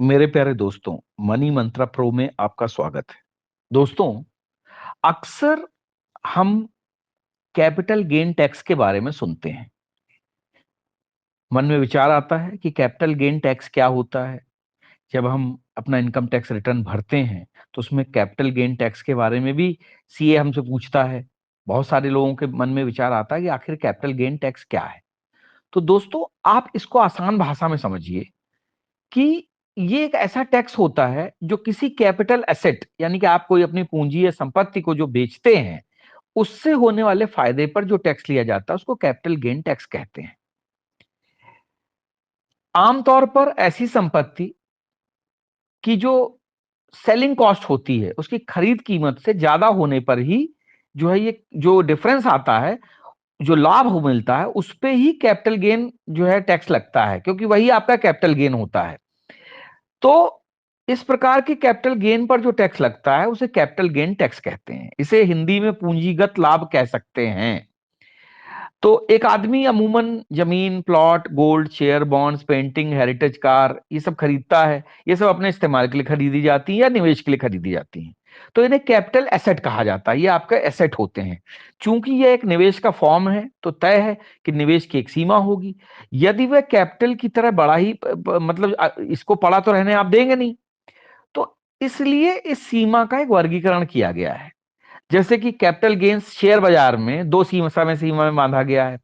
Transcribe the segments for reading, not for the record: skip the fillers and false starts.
मेरे प्यारे दोस्तों, मनी मंत्रा प्रो में आपका स्वागत है। दोस्तों, अक्सर हम कैपिटल गेन टैक्स के बारे में सुनते हैं। मन में विचार आता है कि कैपिटल गेन टैक्स क्या होता है। जब हम अपना इनकम टैक्स रिटर्न भरते हैं तो उसमें कैपिटल गेन टैक्स के बारे में भी सीए हमसे पूछता है। बहुत सारे लोगों के मन में विचार आता है कि आखिर कैपिटल गेन टैक्स क्या है। तो दोस्तों, आप इसको आसान भाषा में समझिए कि ये एक ऐसा टैक्स होता है जो किसी कैपिटल एसेट, यानी कि आप कोई अपनी पूंजी या संपत्ति को जो बेचते हैं, उससे होने वाले फायदे पर जो टैक्स लिया जाता है उसको कैपिटल गेन टैक्स कहते हैं। आमतौर पर ऐसी संपत्ति की जो सेलिंग कॉस्ट होती है, उसकी खरीद कीमत से ज्यादा होने पर ही जो है ये जो डिफरेंस आता है, जो लाभ हो मिलता है, उस पे ही कैपिटल गेन जो है टैक्स लगता है, क्योंकि वही आपका कैपिटल गेन होता है। तो इस प्रकार की कैपिटल गेन पर जो टैक्स लगता है उसे कैपिटल गेन टैक्स कहते हैं। इसे हिंदी में पूंजीगत लाभ कह सकते हैं। तो एक आदमी अमूमन जमीन, plot, gold, share, bonds, painting, heritage car, ये सब खरीदता है। ये सब अपने इस्तेमाल के लिए खरीदी जाती है या निवेश के लिए खरीदी जाती हैं। तो इन्हें कैपिटल एसेट कहा जाता है। ये आपका एसेट होते हैं। चूंकि यह एक निवेश का फॉर्म है तो तय है कि निवेश की एक सीमा होगी। यदि वह कैपिटल की तरह बड़ा ही मतलब इसको पड़ा तो रहने आप देंगे नहीं, तो इसलिए इस सीमा का एक वर्गीकरण किया गया है। जैसे कि कैपिटल गेन्स शेयर बाजार में दो समय सीमा में बांधा गया है।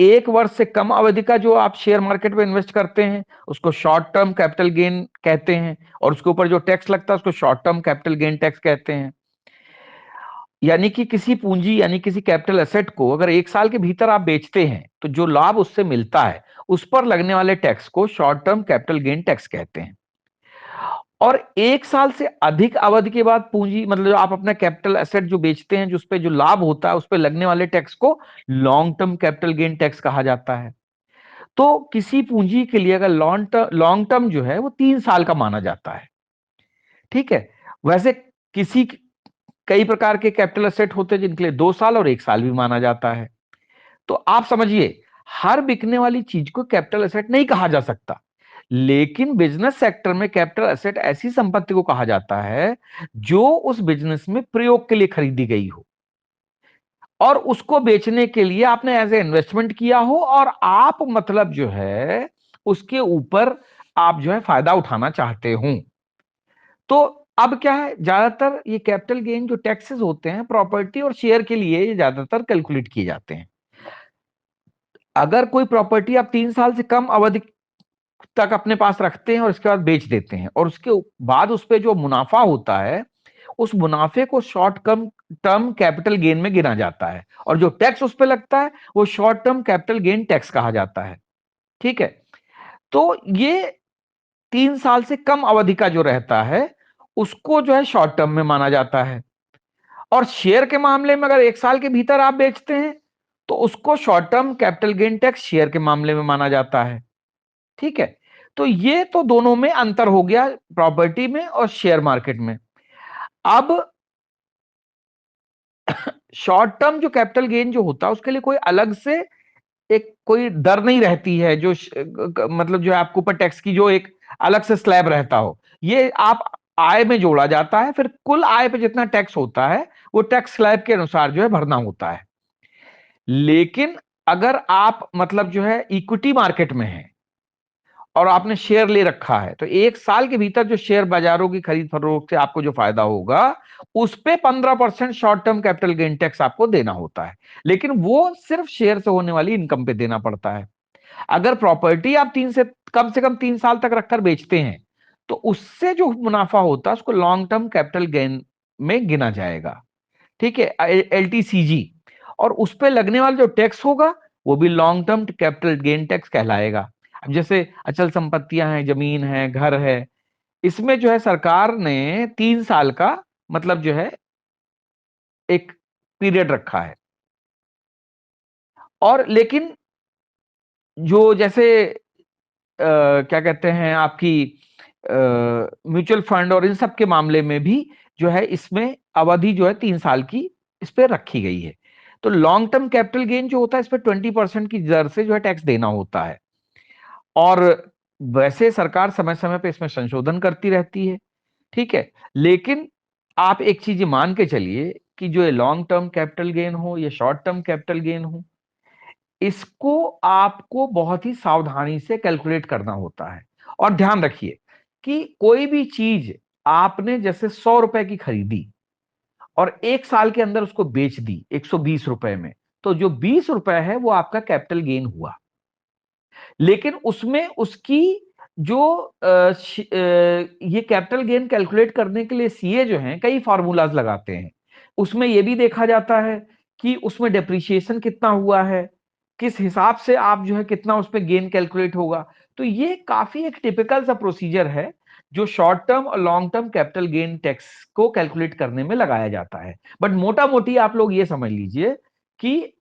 1 वर्ष से कम अवधि का जो आप शेयर मार्केट में इन्वेस्ट करते हैं उसको शॉर्ट टर्म कैपिटल गेन कहते हैं, और उसके ऊपर जो टैक्स लगता है उसको short term capital gain tax कहते हैं। यानी कि किसी पूंजी यानी किसी कैपिटल एसेट को अगर 1 साल के भीतर आप बेचते हैं तो जो लाभ उससे मिलता है उस पर लगने वाले टैक्स को short term capital gain tax कहते हैं। और 1 साल से अधिक अवधि के बाद पूंजी मतलब आप अपना कैपिटल एसेट जो बेचते हैं, जो उस पे जो लाभ होता है उस पे लगने वाले टैक्स को long term capital gain tax कहा जाता है। तो किसी पूंजी के लिए अगर लॉन्ग टर्म जो है वो 3 साल का माना जाता है। ठीक है। वैसे किसी कई प्रकार के कैपिटल एसेट होते हैं जिनके लिए 2 साल और 1 साल भी माना जाता है। तो आप समझिए, हर बिकने वाली चीज को कैपिटल एसेट नहीं कहा जा सकता, लेकिन बिजनेस सेक्टर में कैपिटल एसेट ऐसी संपत्ति को कहा जाता है जो उस बिजनेस में प्रयोग के लिए खरीदी गई हो और उसको बेचने के लिए आपने एज ए इन्वेस्टमेंट किया हो, और आप मतलब जो है उसके ऊपर आप जो है फायदा उठाना चाहते हो। तो अब क्या है, ज्यादातर ये कैपिटल गेन जो टैक्सेस होते हैं प्रॉपर्टी और शेयर के लिए ये ज्यादातर कैलकुलेट किए जाते हैं। अगर कोई प्रॉपर्टी आप 3 साल से कम अवधि तक अपने पास रखते हैं और इसके बाद बेच देते हैं, और उसके बाद उस पर जो मुनाफा होता है उस मुनाफे को short term term capital gain में गिना जाता है, और जो टैक्स उस पर लगता है वो short term capital gain tax कहा जाता है। ठीक है। तो ये 3 साल से कम अवधि का जो रहता है उसको जो है शॉर्ट टर्म में माना जाता है। और शेयर के मामले में अगर 1 साल के भीतर आप बेचते हैं तो उसको short term capital gain tax share के मामले में माना जाता है। ठीक है। तो ये तो दोनों में अंतर हो गया, प्रॉपर्टी में और शेयर मार्केट में। अब शॉर्ट टर्म जो कैपिटल गेन जो होता है उसके लिए कोई अलग से एक कोई दर नहीं रहती है, जो मतलब जो है आपके ऊपर टैक्स की जो एक अलग से स्लैब रहता हो। ये आप आय में जोड़ा जाता है, फिर कुल आय पे जितना टैक्स होता है वो टैक्स स्लैब के अनुसार जो है भरना होता है। लेकिन अगर आप मतलब जो है इक्विटी मार्केट में है और आपने शेयर ले रखा है तो 1 साल के भीतर जो शेयर बाजारों की खरीद फरोख्त से आपको जो फायदा होगा उस पे 15% short term capital gain tax आपको देना होता है, लेकिन वो सिर्फ शेयर से होने वाली इनकम पे देना पड़ता है। अगर प्रॉपर्टी आप से कम 3 साल तक रखकर बेचते हैं तो उससे जो मुनाफा होता है उसको लॉन्ग टर्म कैपिटल गेन में गिना जाएगा। ठीक है, एलटीसीजी। और उस पे लगने वाला जो टैक्स होगा वो भी long term capital gain tax कहलाएगा। अब जैसे अचल संपत्तियां हैं, जमीन है, घर है, इसमें जो है सरकार ने 3 साल का मतलब जो है एक पीरियड रखा है। और लेकिन जो जैसे क्या कहते हैं आपकी म्यूचुअल फंड और इन सब के मामले में भी जो है इसमें अवधि जो है 3 साल की इस पे रखी गई है। तो लॉन्ग टर्म कैपिटल गेन जो होता है इस पे 20% की दर से जो है टैक्स देना होता है। और वैसे सरकार समय समय पे इसमें संशोधन करती रहती है, ठीक है। लेकिन आप एक चीज मान के चलिए कि जो ये लॉन्ग टर्म कैपिटल गेन हो या शॉर्ट टर्म कैपिटल गेन हो, इसको आपको बहुत ही सावधानी से कैलकुलेट करना होता है। और ध्यान रखिए कि कोई भी चीज आपने जैसे 100 रुपए की खरीदी और 1 साल के अंदर उसको बेच दी 120 रुपए में, तो जो 20 रुपए है वो आपका कैपिटल गेन हुआ। लेकिन उसमें उसकी जो ये कैपिटल गेन कैलकुलेट करने के लिए सीए जो हैं कई फार्मूलाज लगाते हैं। उसमें ये भी देखा जाता है कि उसमें डेप्रिसिएशन कितना हुआ है, किस हिसाब से आप जो है कितना उसमें गेन कैलकुलेट होगा। तो ये काफी एक टिपिकल सा प्रोसीजर है जो शॉर्ट टर्म और long term capital gain tax को कैलकुलेट करने में लगाया जाता है। बट मोटा मोटी आप लोग ये समझ लीजिए कि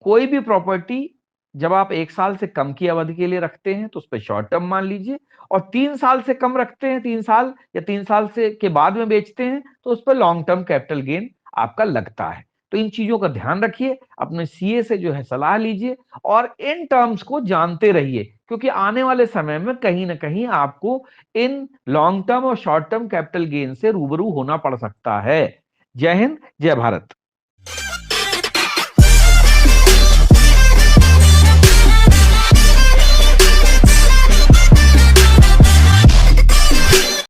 कोई भी प्रॉपर्टी जब आप 1 साल से कम की अवधि के लिए रखते हैं तो उस पर शॉर्ट टर्म मान लीजिए, और 3 साल से कम रखते हैं, 3 साल या 3 साल से के बाद में बेचते हैं, तो उस पर लॉन्ग टर्म कैपिटल गेन आपका लगता है। तो इन चीजों का ध्यान रखिए, अपने सीए से जो है सलाह लीजिए और इन टर्म्स को जानते रहिए, क्योंकि आने वाले समय में कहीं ना कहीं आपको इन लॉन्ग टर्म और शॉर्ट टर्म कैपिटल गेन से रूबरू होना पड़ सकता है। जय हिंद, जय भारत।